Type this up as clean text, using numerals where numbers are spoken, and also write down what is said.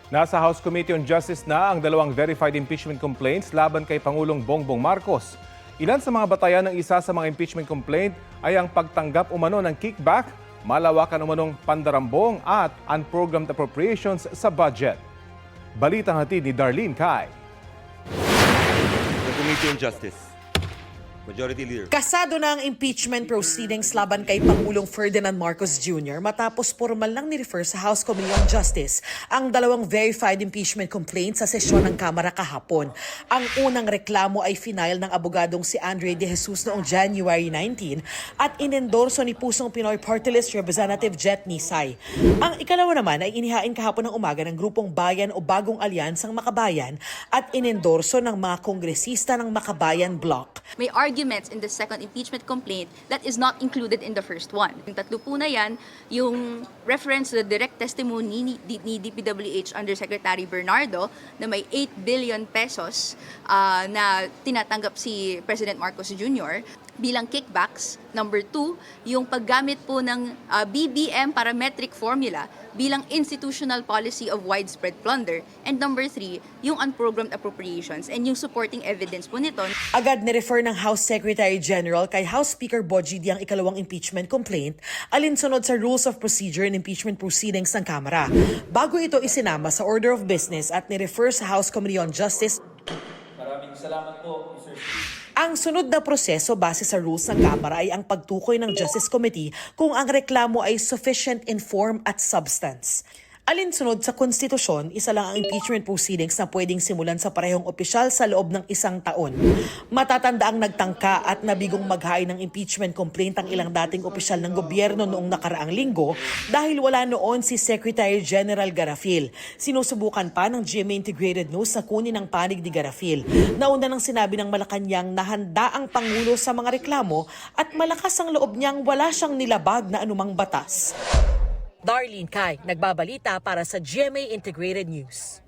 Nasa House Committee on Justice na ang dalawang verified impeachment complaints laban kay Pangulong Bongbong Marcos. Ilan sa mga batayan ng isa sa mga impeachment complaint ay ang pagtanggap umano ng kickback, malawakan umanong pandarambong at unprogrammed appropriations sa budget. Balitang hatid ni Darlene Cai. The Committee on Justice. Majority Leader. Kasado na ang impeachment proceedings laban kay Pangulong Ferdinand Marcos Jr. matapos formal lang ni-refer sa House Committee on Justice ang dalawang verified impeachment complaints sa sesyon ng Kamara kahapon. Ang unang reklamo ay final ng abogadong si Andre De Jesus noong January 19 at inendorso ni Pusong Pinoy Party List Representative Jet Nisay. Ang ikalawa naman ay inihain kahapon ng umaga ng Grupong Bayan o Bagong Alyansang Makabayan at inendorso ng mga kongresista ng Makabayan Bloc. May arguments in the second impeachment complaint that is not included in the first one. Yung tatlo po na yan, yung reference to the direct testimony ni DPWH Undersecretary Bernardo na may 8 billion pesos na tinatanggap si President Marcos Jr. bilang kickbacks. Number 2, yung paggamit po ng BBM parametric formula bilang institutional policy of widespread plunder. And number 3, yung unprogrammed appropriations and yung supporting evidence po nito. Agad ni-refer ng House Secretary General kay House Speaker Bojidi ang ikalawang impeachment complaint alinsunod sa Rules of Procedure and Impeachment Proceedings ng Kamara. Bago ito isinama sa Order of Business at ni-refer sa House Committee on Justice. Maraming salamat po, Mr. Speaker. Ang sunod na proseso base sa rules ng Kamara ay ang pagtukoy ng Justice Committee kung ang reklamo ay sufficient in form at substance. Alinsunod sa konstitusyon, isa lang ang impeachment proceedings na pwedeng simulan sa parehong opisyal sa loob ng 1 taon. Matatanda ang nagtangka at nabigong maghain ng impeachment complaint ang ilang dating opisyal ng gobyerno noong nakaraang linggo dahil wala noon si Secretary General Garafil. Sinusubukan pa ng GMA Integrated News na kunin ang panig ni Garafil. Nauna nang sinabi ng Malacanang na handa ang Pangulo sa mga reklamo at malakas ang loob niyang wala siyang nilabag na anumang batas. Darlene Cai, nagbabalita para sa GMA Integrated News.